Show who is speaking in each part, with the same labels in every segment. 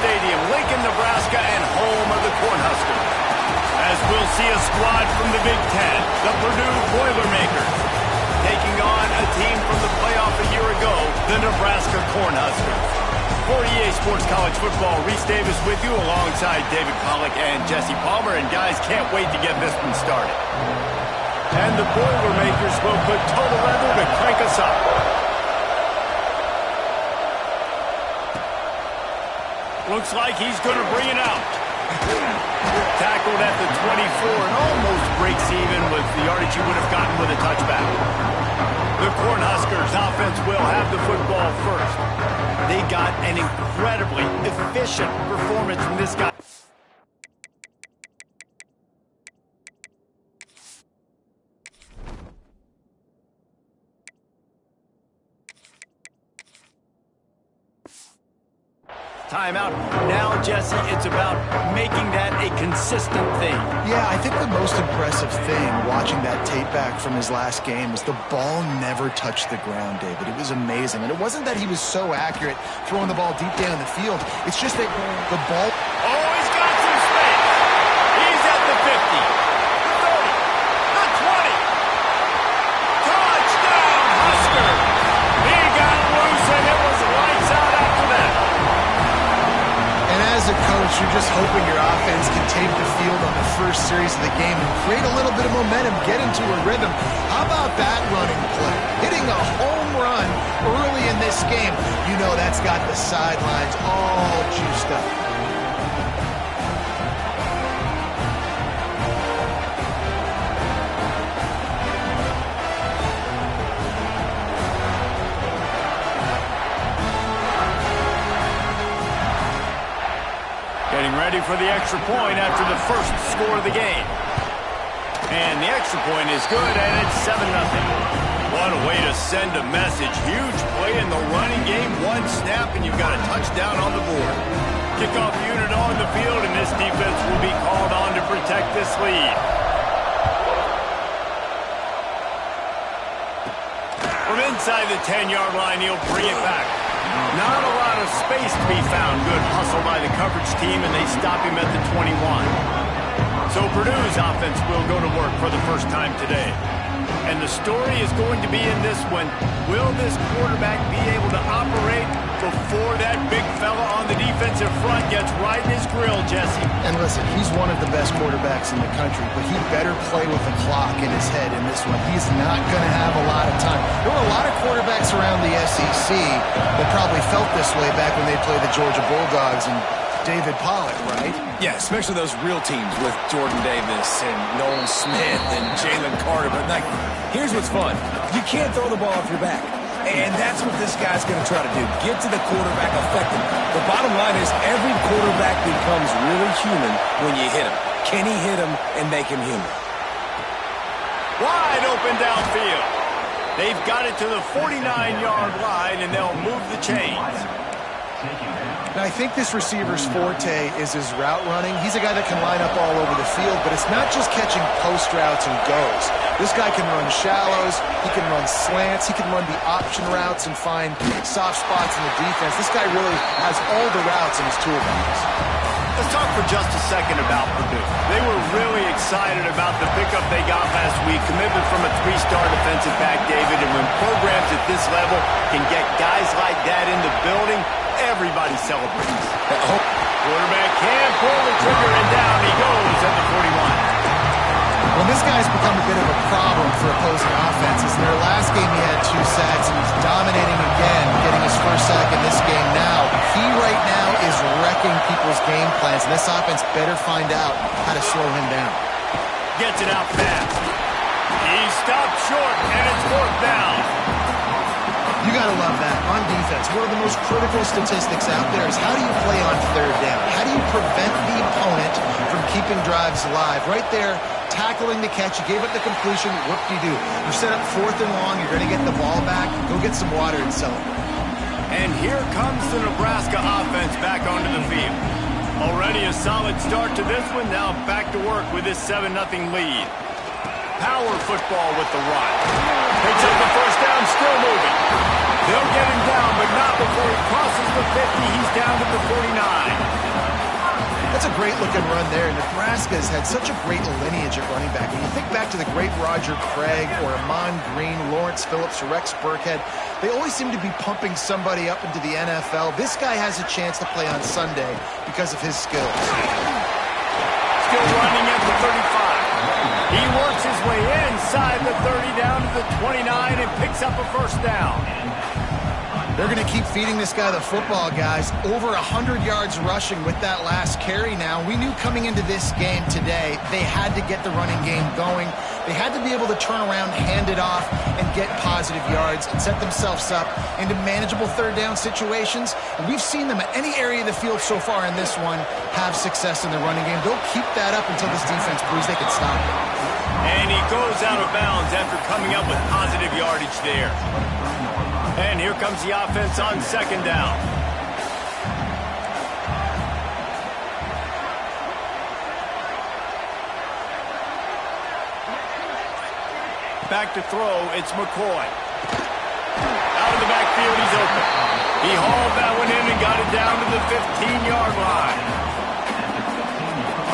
Speaker 1: Stadium, Lincoln, Nebraska, and home of the Cornhuskers. As we'll see a squad from the Big Ten, the Purdue Boilermakers, taking on a team from the playoff a year ago, the Nebraska Cornhuskers. For EA Sports College Football, Reese Davis with you alongside David Pollack and Jesse Palmer. And guys, can't wait to get this one started. And the Boilermakers will put total leather to crank us up. Looks like he's going to bring it out. Tackled at the 24 and almost breaks even with the yardage he would have gotten with a touchback. The Cornhuskers offense will have the football first. They got an incredibly efficient performance from this guy. Timeout. Now, Jesse, it's about making that a consistent thing.
Speaker 2: Yeah, I think the most impressive thing watching that tape back from his last game was the ball never touched the ground, David. It was amazing. And it wasn't that he was so accurate throwing the ball deep down the field. It's just that the ball...
Speaker 1: Oh, he's got some space. He's at the 50, the 30, the 20. Touchdown, Husker. He got loose, and it was lights out after that.
Speaker 2: As a coach, you're just hoping your offense can take the field on the first series of the game and create a little bit of momentum, get into a rhythm. How about that running play? Hitting a home run early in this game. You know that's got the sidelines all juiced up.
Speaker 1: Getting ready for the extra point after the first score of the game. And the extra point is good, and it's 7-0. What a way to send a message. Huge play in the running game. One snap, and you've got a touchdown on the board. Kickoff unit on the field, and this defense will be called on to protect this lead. From inside the 10-yard line, he'll bring it back. Not a lot of space to be found. Good hustle by the coverage team, and they stop him at the 21. So Purdue's offense will go to work for the first time today. And the story is going to be in this one. Will this quarterback be able to operate before that big fella on the defensive front gets right in his grill, Jesse?
Speaker 2: And listen, he's one of the best quarterbacks in the country, but he better play with the clock in his head in this one. He's not going to have a lot of time. There were a lot of quarterbacks around the SEC that probably felt this way back when they played the Georgia Bulldogs and David Pollack, right?
Speaker 3: Yeah, especially those real teams with Jordan Davis and Nolan Smith and Jalen Carter. But, like, here's what's fun. You can't throw the ball off your back. And that's what this guy's going to try to do. Get to the quarterback effectively. The bottom line is every quarterback becomes really human when you hit him. Can he hit him and make him human?
Speaker 1: Wide open downfield. They've got it to the 49-yard line, and they'll move the chains.
Speaker 2: Now, I think this receiver's forte is his route running. He's a guy that can line up all over the field, but it's not just catching post routes and goes. This guy can run shallows, he can run slants, he can run the option routes and find soft spots in the defense. This guy really has all the routes in his toolbox.
Speaker 1: Let's talk for just a second about Purdue. They were really excited about the pickup they got last week. Commitment from a 3-star defensive back, David, and when programs at this level can get guys like that in the building, everybody celebrates. Quarterback can pull the trigger, and down he goes at the 41.
Speaker 2: Well, this guy's become a bit of a problem for opposing offenses. In their last game, he had 2 sacks, and he's dominating again, getting his first sack in this game now. He right now is wrecking people's game plans, and this offense better find out how to slow him down.
Speaker 1: Gets it out fast. He stopped short, and it's 4th down.
Speaker 2: You got to love that. On defense, one of the most critical statistics out there is how do you play on 3rd down? How do you prevent the opponent from keeping drives alive? Right there, tackling the catch. You gave up the completion. Whoop-de-doo. You set up 4th and long. You're going to get the ball back. Go get some water and celebrate.
Speaker 1: And here comes the Nebraska offense back onto the field. Already a solid start to this one. Now back to work with this 7-0 lead. Power football with the run. Picks up the first down, still moving. They'll get him down, but not before he crosses the 50. He's down to the 49.
Speaker 2: That's a great-looking run there. Nebraska has had such a great lineage at running back. When you think back to the great Roger Craig or Amon Green, Lawrence Phillips, or Rex Burkhead, they always seem to be pumping somebody up into the NFL. This guy has a chance to play on Sunday because of his skills.
Speaker 1: Still running at the 35. He works his way inside the 30 down to the 29 and picks up a first down.
Speaker 2: They're going to keep feeding this guy the football, guys. Over 100 yards rushing with that last carry now. We knew coming into this game today, they had to get the running game going. They had to be able to turn around, hand it off, and get positive yards and set themselves up into manageable third down situations. And we've seen them at any area of the field so far in this one have success in the running game. They'll keep that up until this defense proves they can stop it.
Speaker 1: And he goes out of bounds after coming up with positive yardage there. And here comes the offense on second down. Back to throw, it's McCoy. Out of the backfield, he's open. He hauled that one in and got it down to the 15-yard line.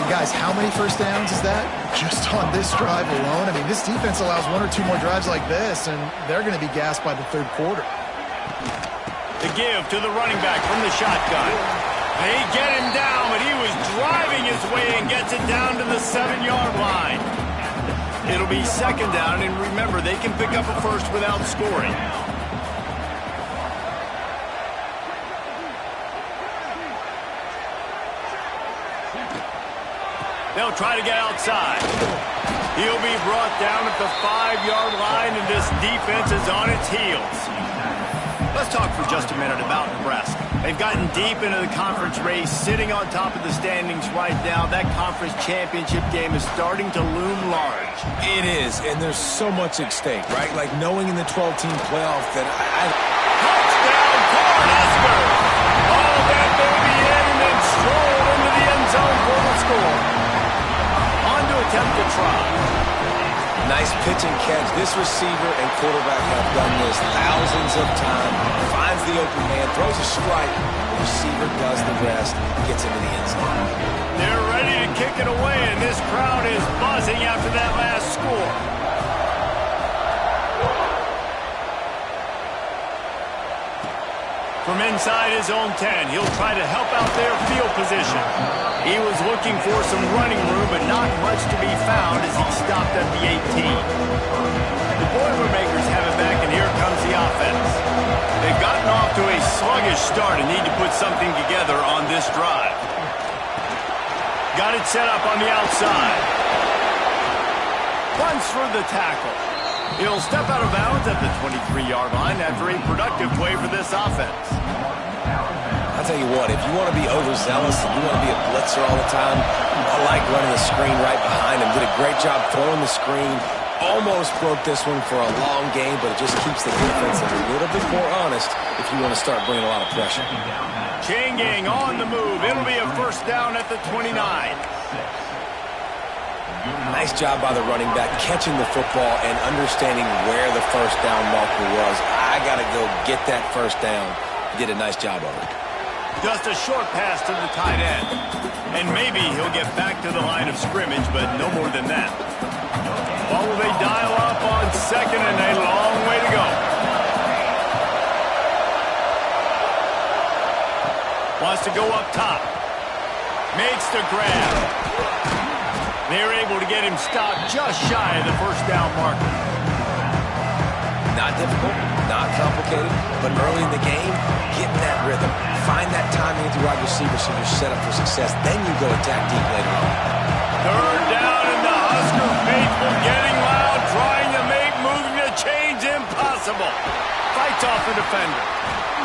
Speaker 2: And guys, how many first downs is that? Just on this drive alone? I mean, this defense allows one or two more drives like this, and they're going to be gassed by the third quarter.
Speaker 1: The give to the running back from the shotgun. They get him down, but he was driving his way and gets it down to the 7-yard line. It'll be second down, and remember, they can pick up a first without scoring. They'll try to get outside. He'll be brought down at the 5-yard line, and this defense is on its heels. Let's talk for just a minute about Nebraska. They've gotten deep into the conference race, sitting on top of the standings right now. That conference championship game is starting to loom large.
Speaker 3: It is, and there's so much at stake, right? Like knowing in the 12-team playoff that
Speaker 1: Touchdown, Cornhuskers! All that baby in and then strolled into the end zone for the score. On to attempt to try.
Speaker 3: Nice pitch and catch. This receiver and quarterback have done this thousands of times. Finds the open man, throws a strike. The receiver does the rest, gets into the end zone.
Speaker 1: They're ready to kick it away, and this crowd is buzzing after that last score. From inside his own 10, he'll try to help out their field position. He was looking for some running room, but not much to be found as he stopped at the 18. The Boilermakers have it back, and here comes the offense. They've gotten off to a sluggish start and need to put something together on this drive. Got it set up on the outside. Runs for the tackle. He'll step out of bounds at the 23-yard line after a productive play for this offense.
Speaker 3: I'll tell you what, if you want to be overzealous and you want to be a blitzer all the time, I like running the screen right behind him. Did a great job throwing the screen. Almost broke this one for a long game, but it just keeps the defense a little bit more honest if you want to start bringing a lot of pressure.
Speaker 1: Chain gang on the move. It'll be a first down at the 29.
Speaker 3: Nice job by the running back, catching the football and understanding where the first down marker was. I got to go get that first down. He did a nice job of it.
Speaker 1: Just a short pass to the tight end. And maybe he'll get back to the line of scrimmage, but no more than that. What will they dial up on second, and a long way to go. Wants to go up top. Makes the grab. They're able to get him stopped just shy of the first down marker.
Speaker 3: Not difficult, not complicated, but early in the game, getting that rhythm. Find that timing with your wide receiver so you're set up for success. Then you go attack deep later on.
Speaker 1: Third down, and the Husker faithful getting loud, trying to make moving the chains impossible. Fights off the defender.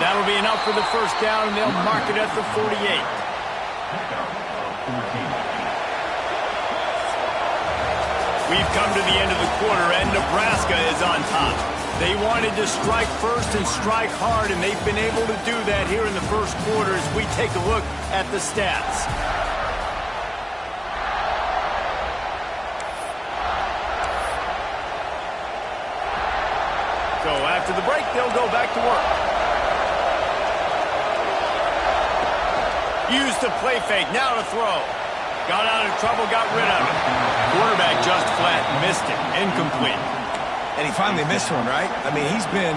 Speaker 1: That'll be enough for the first down, and they'll mark it at the 48. We've come to the end of the quarter, and Nebraska is on top. They wanted to strike first and strike hard, and they've been able to do that here in the first quarter as we take a look at the stats. So after the break, they'll go back to work. Used the play fake, now to throw. Got out of trouble, got rid of it. Quarterback just flat missed it. Incomplete.
Speaker 3: And he finally missed one, right? I mean, he's been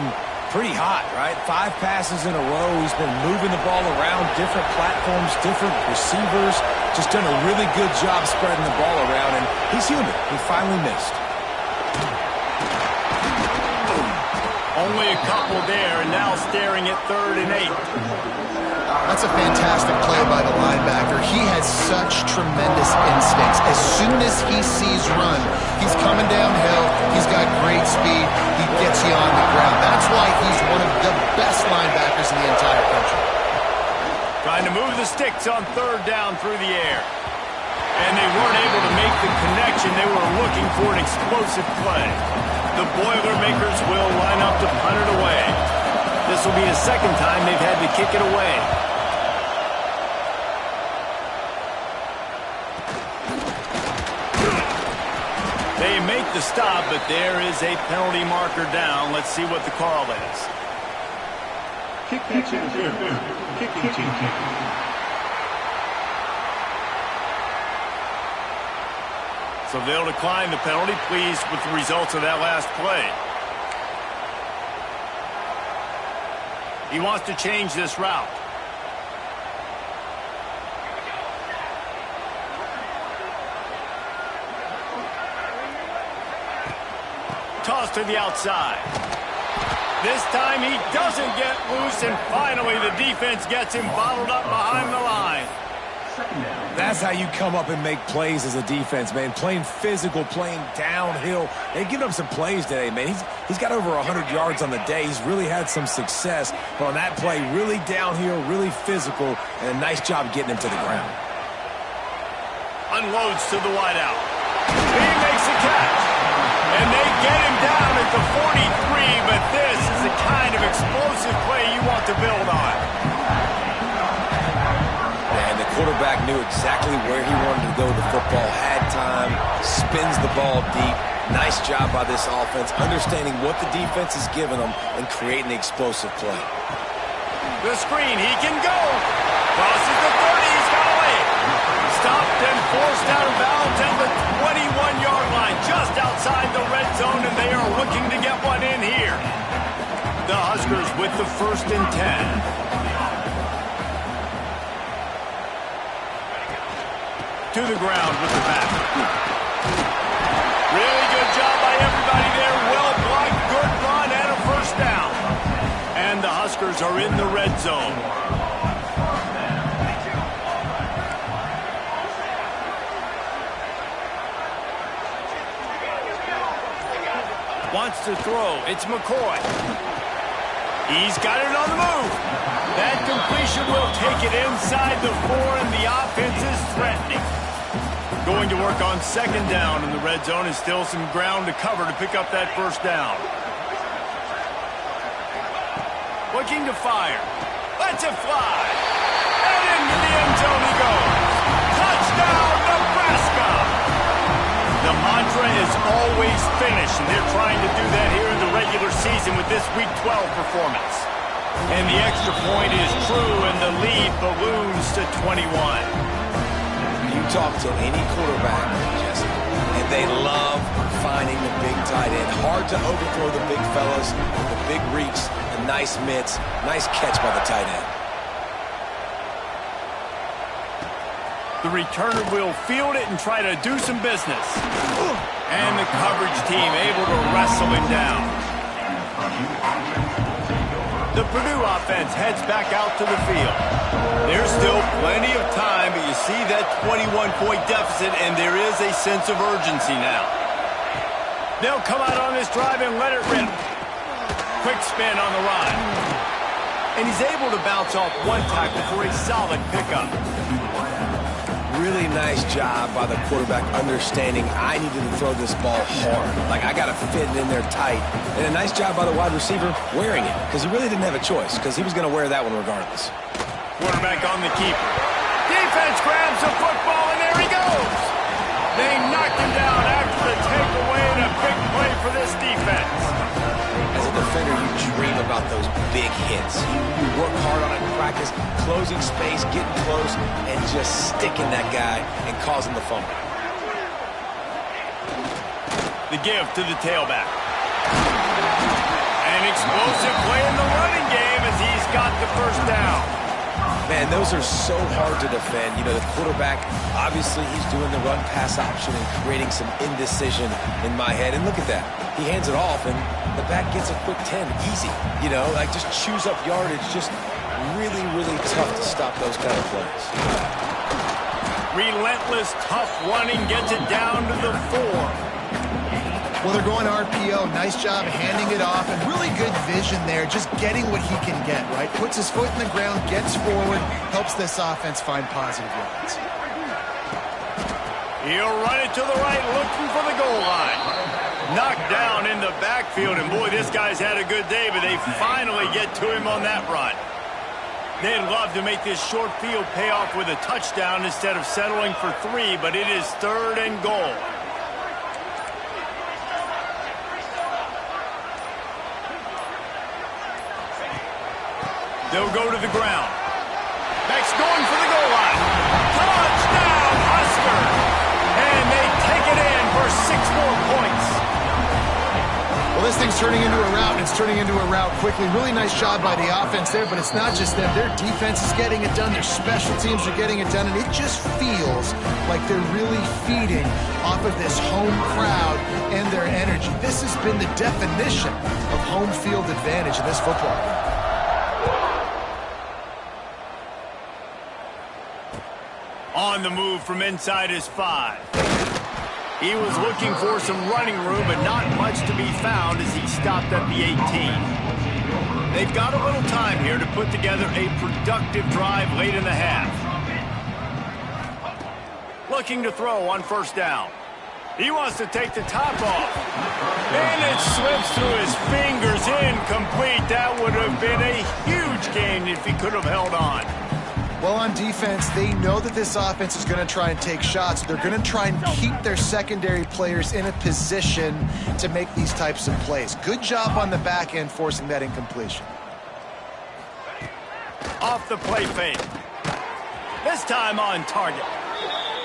Speaker 3: pretty hot, right? 5 passes in a row. He's been moving the ball around, different platforms, different receivers. Just done a really good job spreading the ball around, and he's human. He finally missed.
Speaker 1: Only a couple there, and now staring at 3rd and 8.
Speaker 2: That's a fantastic play by the linebacker. He has such tremendous instincts. As soon as he sees run, he's coming downhill. He's got great speed. He gets you on the ground. That's why he's one of the best linebackers in the entire country.
Speaker 1: Trying to move the sticks on 3rd down through the air. And they weren't able to make the connection. They were looking for an explosive play. The Boilermakers will line up to punt it away. This will be the 2nd time they've had to kick it away. They make the stop, but there is a penalty marker down. Let's see what the call is.
Speaker 4: Kicking team.
Speaker 1: So they'll decline the penalty, pleased with the results of that last play. He wants to change this route. Toss to the outside. This time he doesn't get loose, and finally the defense gets him bottled up behind the line.
Speaker 3: That's how you come up and make plays as a defense, man. Playing physical, playing downhill. They've given up some plays today, man. He's got over 100 yards on the day. He's really had some success. But on that play, really downhill, really physical, and a nice job getting him to the ground.
Speaker 1: Unloads to the wideout. He makes a catch. And they get him down at the 43, but this is the kind of explosive play you want to build on.
Speaker 3: And the quarterback knew exactly where he wanted to go with the football, had time, spins the ball deep. Nice job by this offense, understanding what the defense is giving them and creating the explosive play.
Speaker 1: The screen, he can go. Crosses the 30, he's got a leg. Stopped and forced out of bounds at the 21-yard line, just outside the red zone, and they are looking to get one in here. The Huskers with the 1st and 10. To the ground with the back. Really good job by everybody there. Well blocked, good run, and a 1st down. And the Huskers are in the red zone. Wants to throw. It's McCoy. He's got it on the move. That completion will take it inside the 4, and the offense is threatening. Going to work on 2nd down in the red zone, and still some ground to cover to pick up that 1st down. Looking to fire. Lets it fly. And into the end zone he goes. Touchdown, Nebraska! The mantra is always finish, and they're trying to do that here in the regular season with this Week 12 performance. And the extra point is true, and the lead balloons to 21.
Speaker 3: You talk to any quarterback, Jesse, and they love finding the big tight end. Hard to overthrow the big fellas, the big reach, the nice mitts, nice catch by the tight end.
Speaker 1: The returner will field it and try to do some business. And the coverage team able to wrestle him down. The Purdue offense heads back out to the field. There's still plenty of time, but you see that 21-point deficit, and there is a sense of urgency now. They'll come out on this drive and let it rip. Quick spin on the run. And he's able to bounce off one tackle for a solid pickup.
Speaker 3: Really nice job by the quarterback understanding I needed to throw this ball hard. Like, I got to fit it in there tight. And a nice job by the wide receiver wearing it, because he really didn't have a choice, because he was going to wear that one regardless.
Speaker 1: Quarterback on the keeper. Defense grabs the football, and there he goes. They knocked him down after the takeaway, and a big play for this defense.
Speaker 3: As a defender, you dream about those big hits. You work hard on it in practice, closing space, getting close, and just sticking that guy and causing the fumble.
Speaker 1: The give to the tailback. An explosive play in the running game as he's got the first down.
Speaker 3: Man, those are so hard to defend. You know, the quarterback, obviously he's doing the run-pass option and creating some indecision in my head. And look at that. He hands it off, and the back gets a quick 10. Easy. You know, like just chews up yardage. Just really, really tough to stop those kind of plays.
Speaker 1: Relentless, tough running gets it down to the 4.
Speaker 2: Well, they're going RPO. Nice job handing it off, and really good vision there, just getting what he can get, right? Puts his foot in the ground, gets forward, helps this offense find positive yards.
Speaker 1: He'll run it to the right, looking for the goal line. Knocked down in the backfield, and boy, this guy's had a good day, but they finally get to him on that run. They'd love to make this short field pay off with a touchdown instead of settling for 3, but it is 3rd and goal. They'll go to the ground. Max going for the goal line. Touchdown, Husker! And they take it in for 6 more points.
Speaker 2: Well, this thing's turning into a rout, and it's turning into a rout quickly. Really nice job by the offense there, but it's not just them. Their defense is getting it done. Their special teams are getting it done, and it just feels like they're really feeding off of this home crowd and their energy. This has been the definition of home field advantage in this football game.
Speaker 1: On the move from inside his 5. He was looking for some running room, but not much to be found as he stopped at the 18. They've got a little time here to put together a productive drive late in the half. Looking to throw on 1st down. He wants to take the top off. And it slips through his fingers, incomplete. That would have been a huge gain if he could have held on.
Speaker 2: Well, on defense, they know that this offense is going to try and take shots. They're going to try and keep their secondary players in a position to make these types of plays. Good job on the back end forcing that incompletion.
Speaker 1: Off the play fake. This time on target.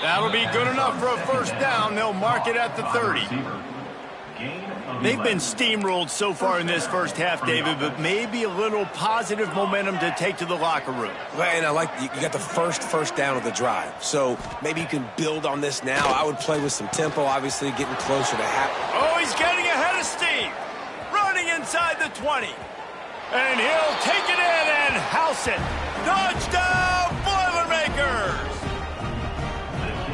Speaker 1: That'll be good enough for a 1st down. They'll mark it at the 30. They've been steamrolled so far in this first half, David, but maybe a little positive momentum to take to the locker room.
Speaker 3: And I like you got the first down of the drive. So maybe you can build on this now. I would play with some tempo, obviously getting closer to half.
Speaker 1: Oh, he's getting ahead of Steve. Running inside the 20. And he'll take it in and house it. Touchdown, Boilermakers!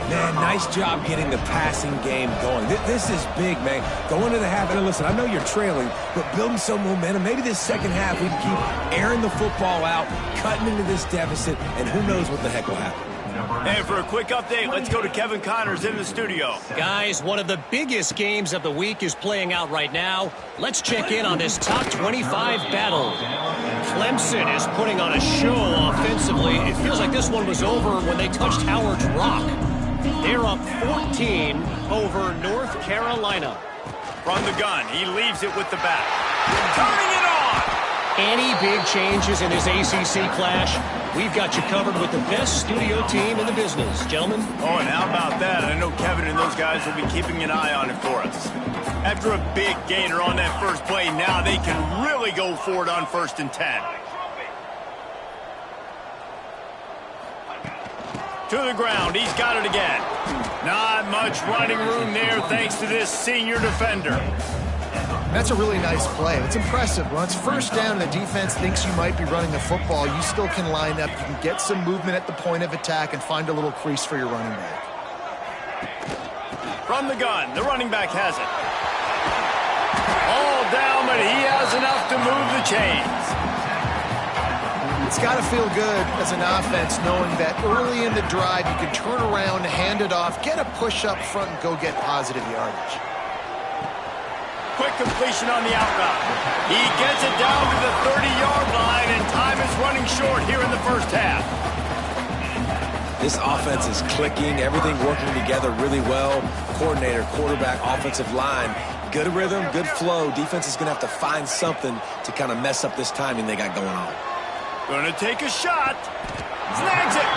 Speaker 3: Man, nice job getting the passing game going. This is big, man. Going to the half, and listen, I know you're trailing, but building some momentum. Maybe this second half we can keep airing the football out, cutting into this deficit, and who knows what the heck will happen.
Speaker 1: And for a quick update, let's go to Kevin Connors in the studio.
Speaker 5: Guys, one of the biggest games of the week is playing out right now. Let's check in on this top 25 battle. Clemson is putting on a show offensively. It feels like this one was over when they touched Howard's Rock. They're up 14 over North Carolina.
Speaker 1: From the gun, he leaves it with the back. Turning it on!
Speaker 5: Any big changes in this ACC clash? We've got you covered with the best studio team in the business, gentlemen.
Speaker 1: Oh, and how about that? I know Kevin and those guys will be keeping an eye on it for us. After a big gainer on that first play, now they can really go for it on 1st and 10. To the ground, he's got it again. Not much running room there thanks to this senior defender.
Speaker 2: That's a really nice play. It's impressive. When it's 1st down and the defense thinks you might be running the football, you still can line up. You can get some movement at the point of attack and find a little crease for your running back.
Speaker 1: From the gun, the running back has it. All down, but he has enough to move the chains.
Speaker 2: It's got to feel good as an offense knowing that early in the drive you can turn around, hand it off, get a push up front, and go get positive yardage.
Speaker 1: Quick completion on the out route. He gets it down to the 30-yard line, and time is running short here in the first half.
Speaker 3: This offense is clicking, everything working together really well. Coordinator, quarterback, offensive line, good rhythm, good flow. Defense is going to have to find something to kind of mess up this timing they got going on.
Speaker 1: Going to take a shot. Snags it.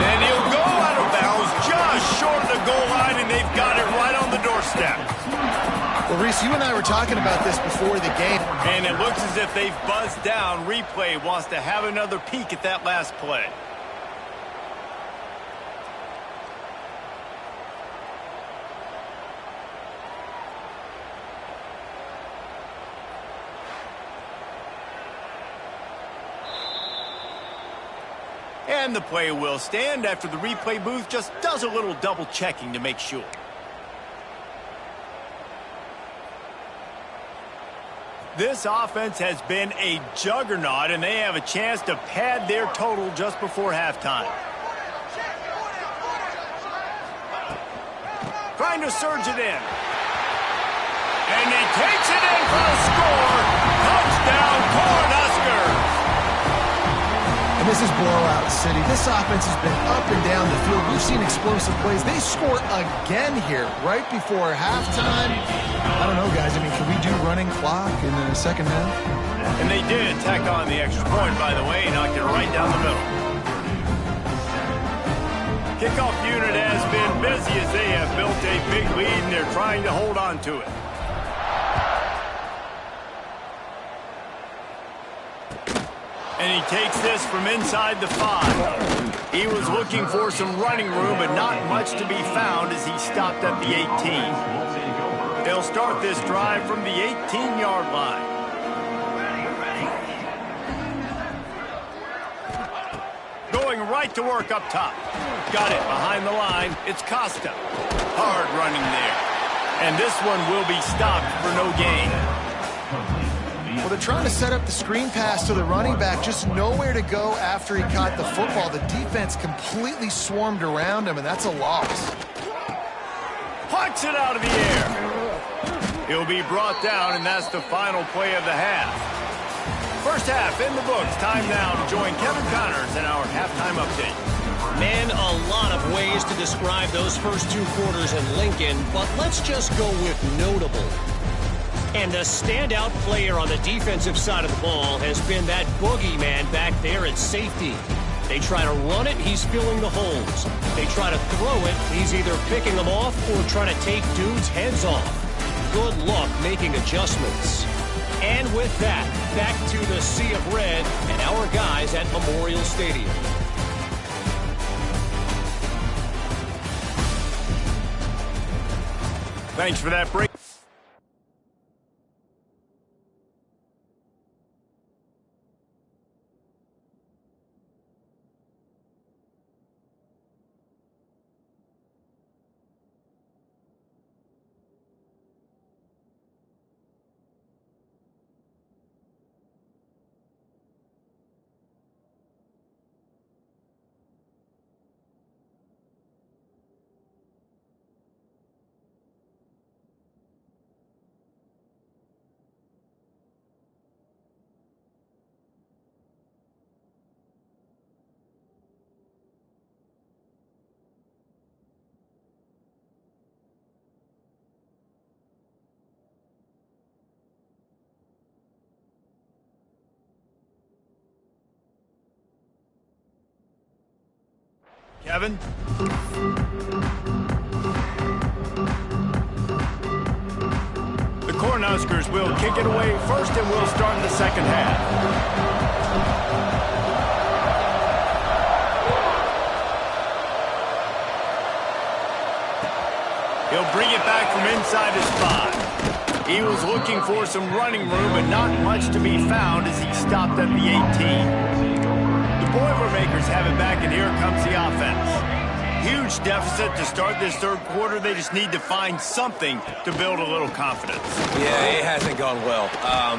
Speaker 1: And he'll go out of bounds just short of the goal line, and they've got it right on the doorstep.
Speaker 2: Well, Reese, you and I were talking about this before the game.
Speaker 1: And it looks as if they've buzzed down. Replay wants to have another peek at that last play. And the play will stand after the replay booth just does a little double checking to make sure. This offense has been a juggernaut, and they have a chance to pad their total just before halftime. Trying to surge it in. And he takes it in for a score. Touchdown, Cornhuskers.
Speaker 2: And this is blowout city. This offense has been up and down the field. We've seen explosive plays. They score again here right before halftime. I don't know, guys. I mean, can we do running clock in the second half?
Speaker 1: And they did tack on the extra point, by the way, knocked it right down the middle. Kickoff unit has been busy as they have built a big lead, and they're trying to hold on to it. And he takes this from inside the 5. He was looking for some running room, but not much to be found as he stopped at the 18. They'll start this drive from the 18-yard line. Going right to work up top. Got it behind the line. It's Costa. Hard running there. And this one will be stopped for no gain.
Speaker 2: Well, they're trying to set up the screen pass to the running back, just nowhere to go after he caught the football. The defense completely swarmed around him, and that's a loss.
Speaker 1: Plucks it out of the air. He'll be brought down, and that's the final play of the half. First half in the books. Time now to join Kevin Connors in our halftime update.
Speaker 5: Man, a lot of ways to describe those first 2 quarters in Lincoln, but let's just go with notable. And the standout player on the defensive side of the ball has been that boogeyman back there at safety. They try to run it, he's filling the holes. They try to throw it, he's either picking them off or trying to take dudes' heads off. Good luck making adjustments. And with that, back to the sea of red and our guys at Memorial Stadium.
Speaker 1: Thanks for that break. Kevin? The Cornhuskers will kick it away first, and we'll start in the second half. He'll bring it back from inside his 5. He was looking for some running room, but not much to be found as he stopped at the 18. Boilermakers have it back, and here comes the offense. Huge deficit to start this third quarter. They just need to find something to build a little confidence.
Speaker 3: Yeah, it hasn't gone well.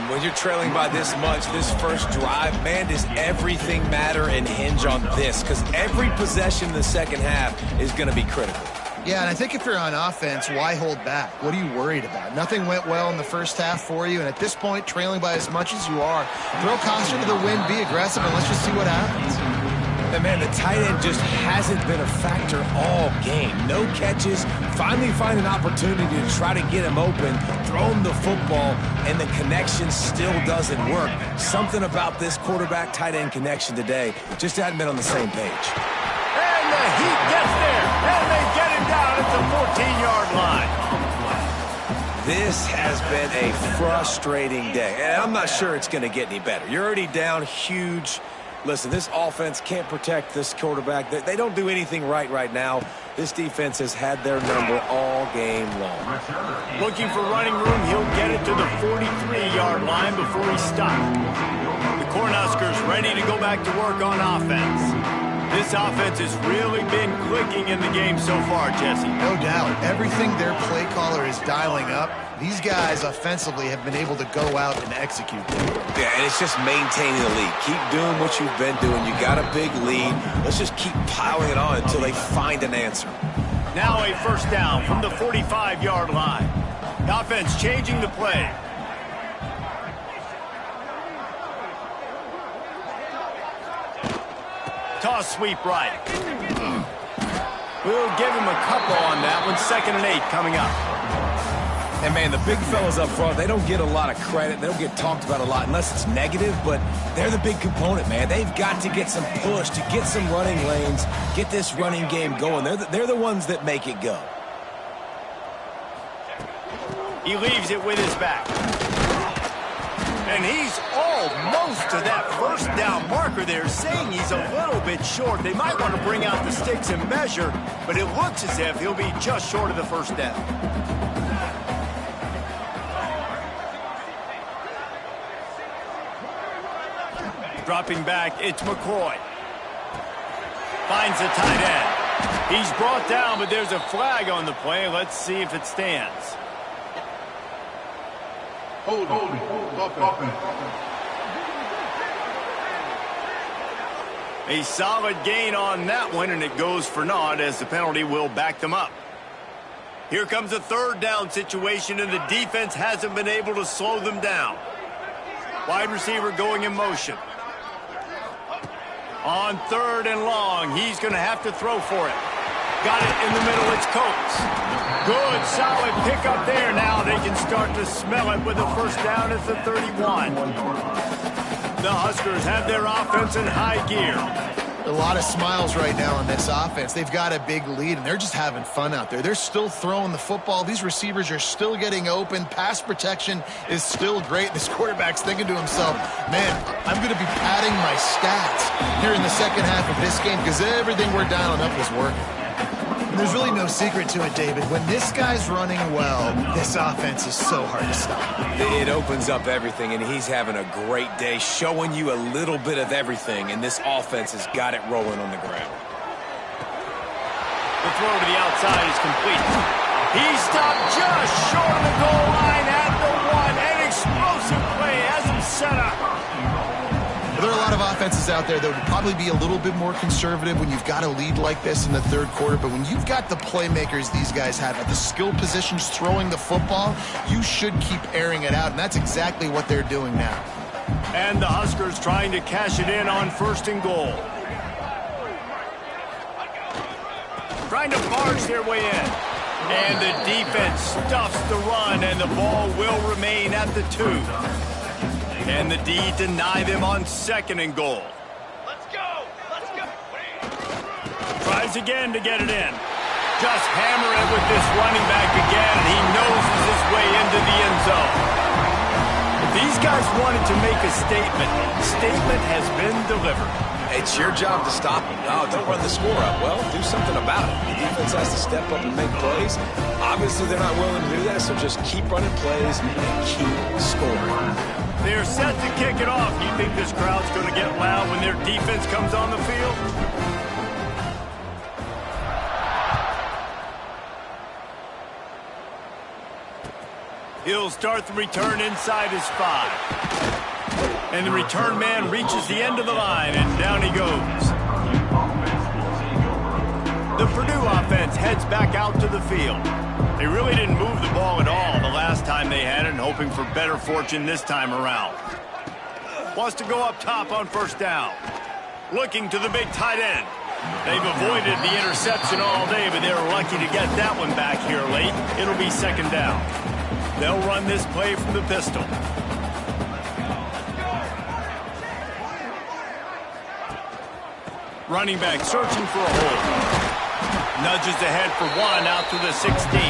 Speaker 3: When you're trailing by this much, this first drive, man, does everything matter and hinge on this? Because every possession in the second half is going to be critical.
Speaker 2: Yeah, and I think if you're on offense, why hold back? What are you worried about? Nothing went well in the first half for you, and at this point, trailing by as much as you are, throw caution to the wind, be aggressive, and let's just see what happens.
Speaker 3: And, man, the tight end just hasn't been a factor all game. No catches, finally find an opportunity to try to get him open, throw him the football, and the connection still doesn't work. Something about this quarterback-tight end connection today just hadn't been on the same page.
Speaker 1: And the Heat gets there, and they get him down at the 14-yard line.
Speaker 3: This has been a frustrating day, and I'm not sure it's going to get any better. You're already down huge. Listen, this offense can't protect this quarterback. They don't do anything right now. This defense has had their number all game long.
Speaker 1: Looking for running room, he'll get it to the 43-yard line before he stops. The Cornhuskers ready to go back to work on offense. This offense has really been clicking in the game so far, Jesse.
Speaker 2: No doubt. Everything their play caller is dialing up, these guys offensively have been able to go out and execute.
Speaker 3: Yeah, and it's just maintaining the lead. Keep doing what you've been doing. You got a big lead. Let's just keep piling it on until they find an answer.
Speaker 1: Now a first down from the 45-yard line. The offense changing the play. Toss sweep right. We'll give him a couple on that one. 2nd and 8 coming up.
Speaker 3: And, man, the big fellas up front, they don't get a lot of credit. They don't get talked about a lot unless it's negative, but they're the big component, man. They've got to get some push, to get some running lanes, get this running game going. They're the ones that make it go.
Speaker 1: He leaves it with his back. And he's almost to that first down marker there, saying he's a little bit short. They might want to bring out the sticks and measure, but it looks as if he'll be just short of the first down. Dropping back, it's McCoy. Finds the tight end. He's brought down, but there's a flag on the play. Let's see if it stands.
Speaker 4: Hold on.
Speaker 1: A solid gain on that one, and it goes for naught as the penalty will back them up. Here comes a 3rd down situation, and the defense hasn't been able to slow them down. Wide receiver going in motion. On 3rd and long, he's going to have to throw for it. Got it in the middle, it's Coates. Good, solid pickup there. Now they can start to smell it with a first down at the 31. The Huskers have their offense in high gear.
Speaker 2: A lot of smiles right now on this offense. They've got a big lead, and they're just having fun out there. They're still throwing the football. These receivers are still getting open. Pass protection is still great. This quarterback's thinking to himself, man, I'm going to be padding my stats here in the second half of this game because everything we're dialing up is working. And there's really no secret to it, David. When this guy's running well, this offense is so hard to stop.
Speaker 3: It opens up everything, and he's having a great day, showing you a little bit of everything, and this offense has got it rolling on the ground.
Speaker 1: The throw to the outside is complete. He stopped just short of the goal line at the 1. An explosive play has him set up.
Speaker 2: There are a lot of offenses out there that would probably be a little bit more conservative when you've got a lead like this in the 3rd quarter, but when you've got the playmakers these guys have at the skill positions throwing the football, you should keep airing it out, and that's exactly what they're doing now.
Speaker 1: And the Huskers trying to cash it in on 1st and goal. Trying to barge their way in. And the defense stuffs the run, and the ball will remain at the 2. And the D deny them on 2nd and goal. Let's go! Let's go! Tries again to get it in. Just hammer it with this running back again, and he noses his way into the end zone. These guys wanted to make a statement. The statement has been delivered.
Speaker 3: It's your job to stop them. No, don't run the score up. Well, do something about it. The defense has to step up and make plays. Obviously, they're not willing to do that, so just keep running plays and keep scoring.
Speaker 1: They're set to kick it off. You think this crowd's going to get loud when their defense comes on the field? He'll start the return inside his 5. And the return man reaches the end of the line, and down he goes. The Purdue offense heads back out to the field. They really didn't move the ball at all the last time they had it, hoping for better fortune this time around. Wants to go up top on 1st down. Looking to the big tight end. They've avoided the interception all day, but they're lucky to get that one back here late. It'll be second down. They'll run this play from the pistol. Running back searching for a hole. Nudges ahead for one out to the 16.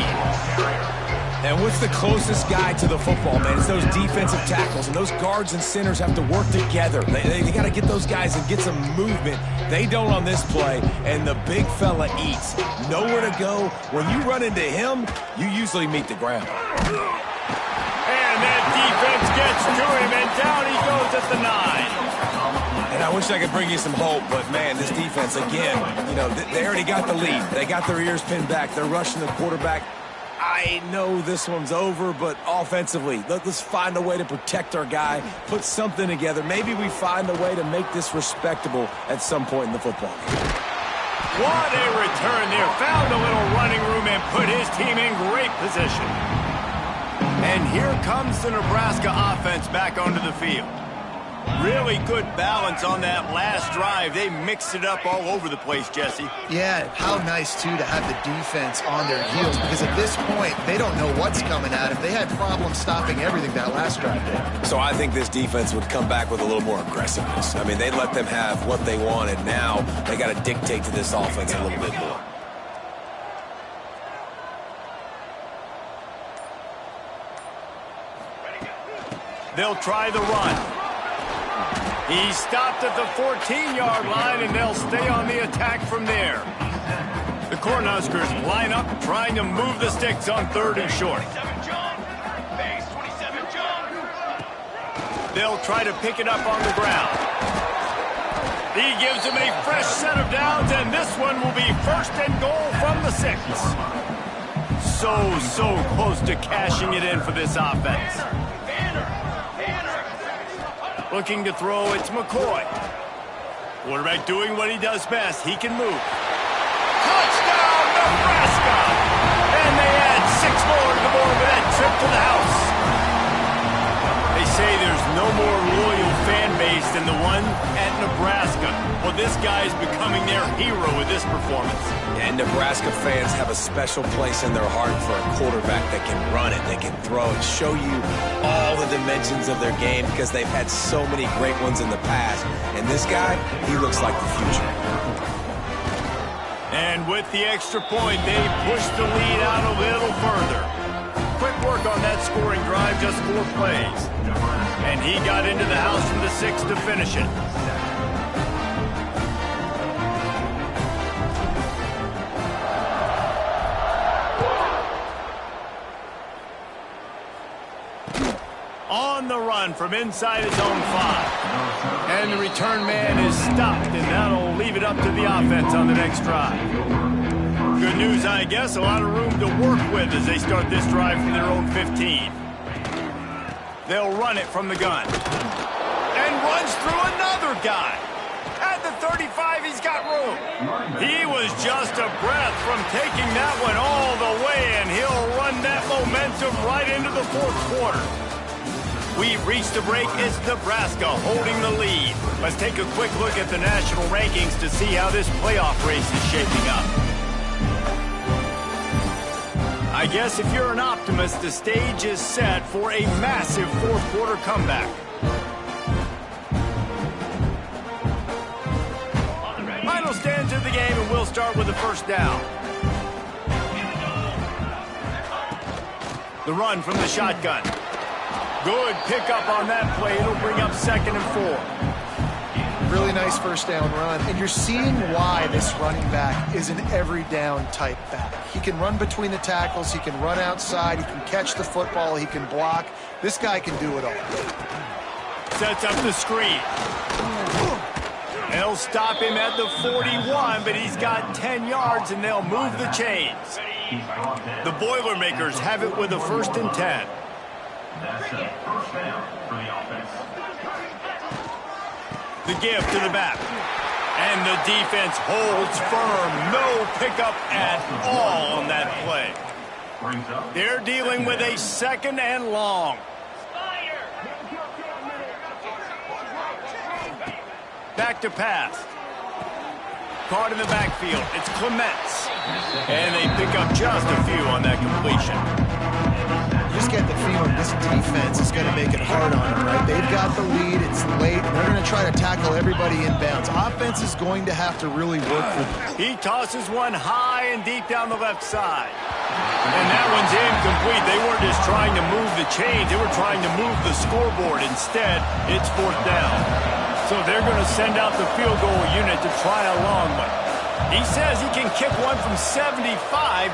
Speaker 3: And what's the closest guy to the football, man? It's those defensive tackles, and those guards and centers have to work together. They got to get those guys and get some movement. They don't on this play, and the big fella eats. Nowhere to go. When you run into him, you usually meet the ground.
Speaker 1: And that defense gets to him, and down he goes at the 9.
Speaker 3: And I wish I could bring you some hope, but, man, this defense, again, you know, they already got the lead. They got their ears pinned back. They're rushing the quarterback. I know this one's over, but offensively, let's find a way to protect our guy, put something together. Maybe we find a way to make this respectable at some point in the football game.
Speaker 1: What a return there. Found a little running room and put his team in great position. And here comes the Nebraska offense back onto the field. Really good balance on that last drive. They mixed it up all over the place, Jesse.
Speaker 2: Yeah, how nice, too, to have the defense on their heels, because at this point, they don't know what's coming at them. They had problems stopping everything that last drive did.
Speaker 3: So I think this defense would come back with a little more aggressiveness. I mean, they let them have what they wanted. Now they got to dictate to this offense a little bit more.
Speaker 1: They'll try the run. He stopped at the 14-yard line, and they'll stay on the attack from there. The Cornhuskers line up, trying to move the sticks on 3rd and short. They'll try to pick it up on the ground. He gives him a fresh set of downs, and this one will be 1st and goal from the 6. So close to cashing it in for this offense. Looking to throw, it's McCoy. Quarterback doing what he does best. He can move. Touchdown, Nebraska! And they add 6 more to the board with that trip to the house. They say there's no more loyal fan base than the one at Nebraska. Well, this guy's becoming their hero with this performance.
Speaker 3: And Nebraska fans have a special place in their heart for a quarterback that can run it, that can throw it, show you all the dimensions of their game, because they've had so many great ones in the past. And this guy, he looks like the future.
Speaker 1: And with the extra point, they push the lead out a little further. Quick work on that scoring drive, just 4 plays. And he got into the house from the 6 to finish it. On the run from inside his own 5. And the return man is stopped, and that'll leave it up to the offense on the next drive. Good news, I guess, a lot of room to work with as they start this drive from their own 15. They'll run it from the gun. And runs through another guy. At the 35, he's got room. He was just a breath from taking that one all the way, and he'll run that momentum right into the 4th quarter. We've reached a break. It's Nebraska holding the lead. Let's take a quick look at the national rankings to see how this playoff race is shaping up. I guess if you're an optimist, the stage is set for a massive 4th quarter comeback. Final stands of the game, and we'll start with the 1st down. The run from the shotgun. Good pickup on that play. It'll bring up 2nd and 4.
Speaker 2: Really nice 1st down run. And you're seeing why this running back is an every down type back. He can run between the tackles. He can run outside. He can catch the football. He can block. This guy can do it all.
Speaker 1: Sets up the screen. They'll stop him at the 41, but he's got 10 yards, and they'll move the chains. The Boilermakers have it with a 1st and 10.
Speaker 4: That's a 1st down for the offense.
Speaker 1: The give to the back. And the defense holds firm. No pickup at all on that play. They're dealing with a 2nd and long. Back to pass. Caught in the backfield. It's Clements. And they pick up just a few on that completion.
Speaker 2: You just get the feeling this defense is going to make it hard on them, right? They've got the lead. It's late. They're going to try to tackle everybody inbounds. Offense is going to have to really work for them.
Speaker 1: He tosses one high and deep down the left side. And that one's incomplete. They weren't just trying to move the chains. They were trying to move the scoreboard. Instead, it's 4th down. So they're going to send out the field goal unit to try a long one. He says he can kick one from 75,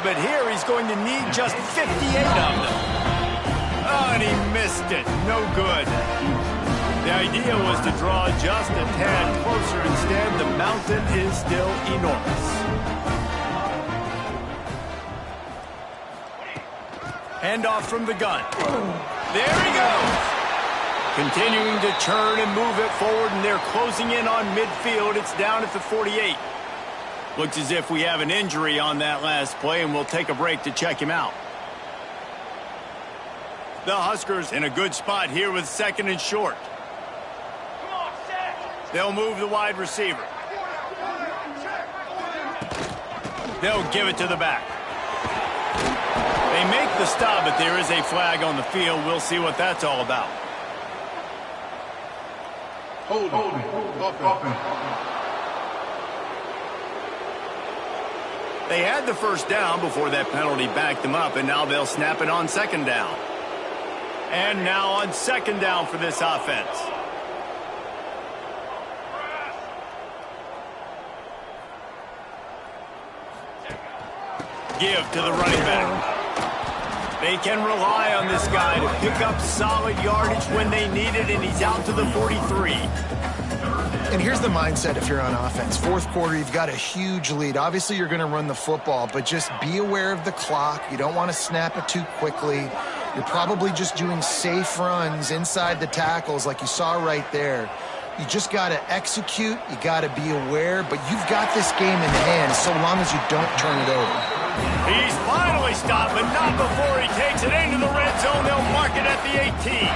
Speaker 1: but here he's going to need just 58 of them. Oh, and he missed it. No good. The idea was to draw just a tad closer. Instead, the mountain is still enormous. Handoff from the gun. There he goes. Continuing to turn and move it forward, and they're closing in on midfield. It's down at the 48. Looks as if we have an injury on that last play, and we'll take a break to check him out. The Huskers in a good spot here with 2nd and short. They'll move the wide receiver. They'll give it to the back. They make the stop, but there is a flag on the field. We'll see what that's all about.
Speaker 4: Hold it.
Speaker 1: They had the 1st down before that penalty backed them up, and now they'll snap it on 2nd down. And now on 2nd down for this offense. Give to the running back. They can rely on this guy to pick up solid yardage when they need it, and he's out to the 43.
Speaker 2: And here's the mindset if you're on offense. 4th quarter, you've got a huge lead. Obviously, you're going to run the football, but just be aware of the clock. You don't want to snap it too quickly. You're probably just doing safe runs inside the tackles like you saw right there. You just got to execute. You got to be aware, but you've got this game in hand so long as you don't turn it over.
Speaker 1: He's finally stopped, but not before he takes it into the red zone. They'll mark it at the 18.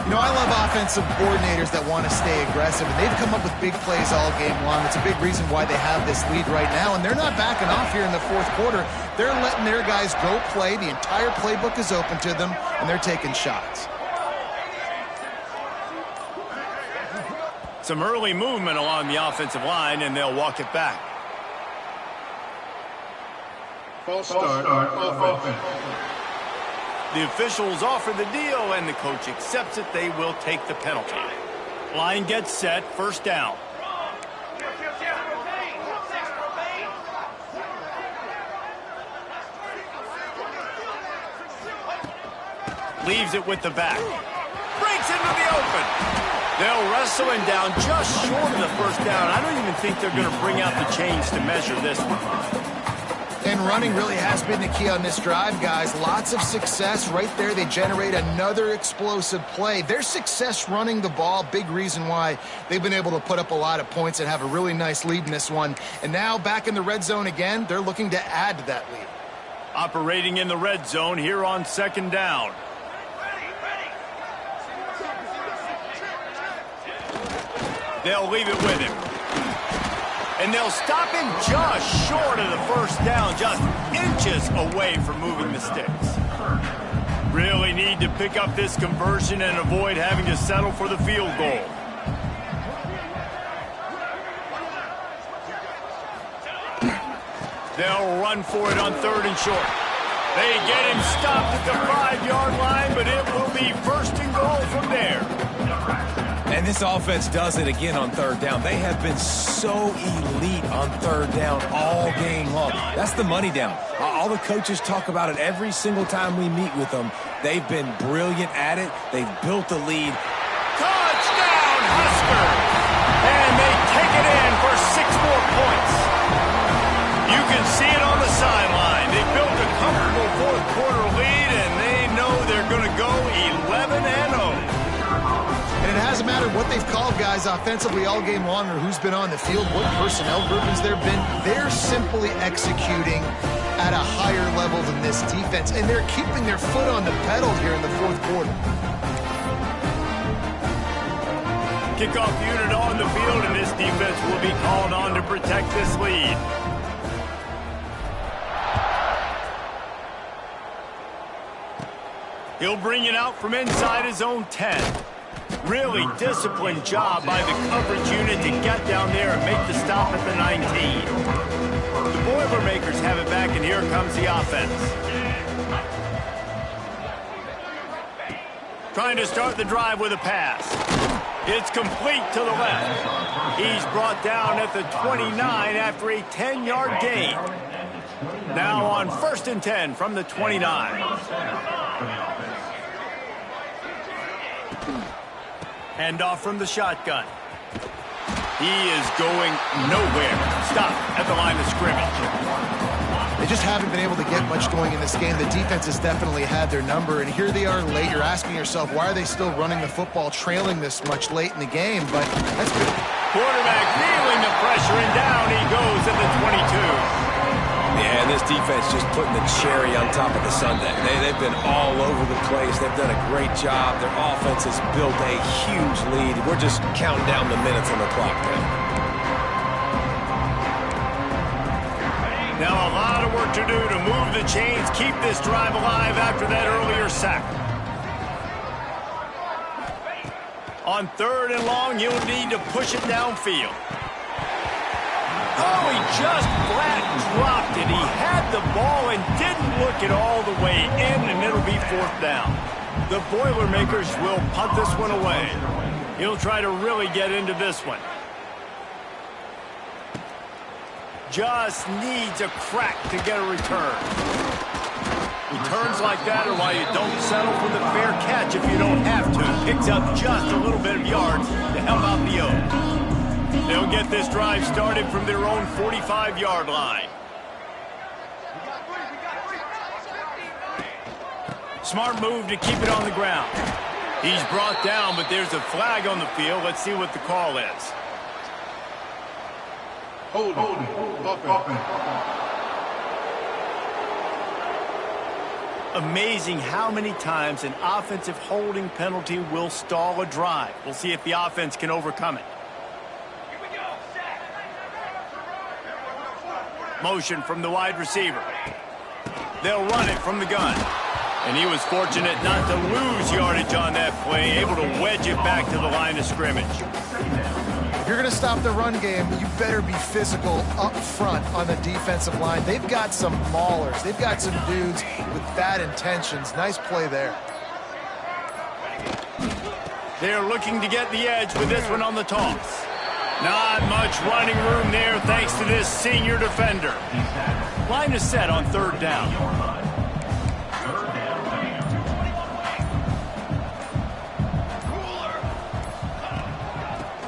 Speaker 2: You know, I love offensive coordinators that want to stay aggressive, and they've come up with big plays all game long. It's a big reason why they have this lead right now, and they're not backing off here in the 4th quarter. They're letting their guys go play. The entire playbook is open to them, and they're taking shots.
Speaker 1: Some early movement along the offensive line, and they'll walk it back.
Speaker 4: False start. Offense.
Speaker 1: The officials offer the deal, and the coach accepts it. They will take the penalty. Line gets set. 1st down. Leaves it with the back. Breaks into the open. They'll wrestle him down just short of the 1st down. I don't even think they're going to bring out the chains to measure this one.
Speaker 2: And running really has been the key on this drive, guys. Lots of success right there. They generate another explosive play. Their success running the ball, big reason why they've been able to put up a lot of points and have a really nice lead in this one. And now back in the red zone again, they're looking to add to that lead.
Speaker 1: Operating in the red zone here on 2nd down. They'll leave it with him. And they'll stop him just short of the 1st down, just inches away from moving the sticks. Really need to pick up this conversion and avoid having to settle for the field goal. They'll run for it on 3rd and short. They get him stopped at the 5-yard line, but it will be 1st and goal from there.
Speaker 3: And this offense does it again on 3rd down. They have been so elite on 3rd down all game long. That's the money down. All the coaches talk about it every single time we meet with them. They've been brilliant at it. They've built a lead.
Speaker 1: Touchdown, Huskers! And they take it in for 6 more points. You can see it on the sideline. They built a comfortable 4th quarter lead, and they know they're going to go 11-0.
Speaker 2: And it hasn't mattered what they've called, guys, offensively all game long or who's been on the field, what personnel groupings there have been. They're simply executing at a higher level than this defense, and they're keeping their foot on the pedal here in the 4th quarter.
Speaker 1: Kickoff unit on the field, and this defense will be called on to protect this lead. He'll bring it out from inside his own 10. Really disciplined job by the coverage unit to get down there and make the stop at the 19. The Boilermakers have it back, and here comes the offense. Trying to start the drive with a pass. It's complete to the left. He's brought down at the 29 after a 10-yard gain. Now on 1st and 10 from the 29. Handoff from the shotgun. He is going nowhere. Stop at the line of scrimmage.
Speaker 2: They just haven't been able to get much going in this game. The defense has definitely had their number, and here they are late. You're asking yourself, why are they still running the football, trailing this much late in the game? But that's good.
Speaker 1: Quarterback feeling the pressure, and down he goes at the 22.
Speaker 3: Yeah, and this defense just putting the cherry on top of the sundae. They've been all over the place. They've done a great job. Their offense has built a huge lead. We're just counting down the minutes on the clock now.
Speaker 1: Now a lot of work to do to move the chains, keep this drive alive after that earlier sack. On 3rd and long, he'll need to push it downfield. Oh, he just flat dropped it. He had the ball and didn't look it all the way in, and it'll be 4th down. The Boilermakers will punt this one away. He'll try to really get into this one. Just needs a crack to get a return. Returns like that are why you don't settle for the fair catch if you don't have to. Picks up just a little bit of yards to help out the O's. They'll get this drive started from their own 45-yard line. Smart move to keep it on the ground. He's brought down, but there's a flag on the field. Let's see what the call is.
Speaker 6: Hold it.
Speaker 1: Amazing how many times an offensive holding penalty will stall a drive. We'll see if the offense can overcome it. Motion from the wide receiver. They'll run it from the gun. And he was fortunate not to lose yardage on that play, able to wedge it back to the line of scrimmage.
Speaker 2: If you're going to stop the run game, you better be physical up front on the defensive line. They've got some maulers. They've got some dudes with bad intentions. Nice play there.
Speaker 1: They're looking to get the edge with this one on the toss. Not much running room there thanks to this senior defender. Line is set on 3rd down.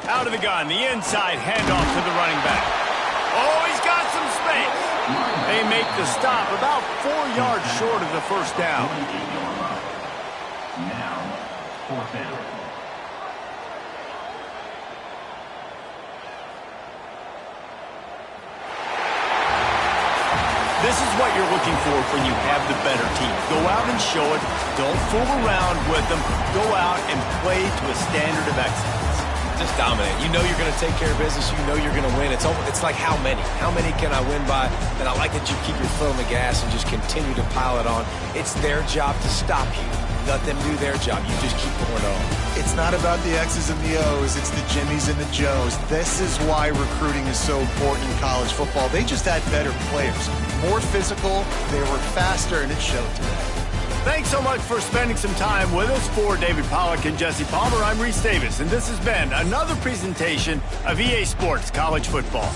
Speaker 1: Out of the gun, the inside handoff to the running back. Oh, he's got some space. They make the stop about 4 yards short of the 1st down.
Speaker 4: Now, 4th down.
Speaker 1: This is what you're looking for when you have the better team. Go out and show it. Don't fool around with them. Go out and play to a standard of excellence.
Speaker 3: Just dominate. You know you're going to take care of business. You know you're going to win. It's like how many? How many can I win by? And I like that you keep your foot on the gas and just continue to pile it on. It's their job to stop you. Let them do their job. You just keep pouring on.
Speaker 2: It's not about the X's and the O's. It's the Jimmies and the Joes. This is why recruiting is so important in college football. They just had better players. More physical, they were faster, and it showed today.
Speaker 1: Thanks so much for spending some time with us. For David Pollack and Jesse Palmer, I'm Reese Davis, and this has been another presentation of EA Sports College Football.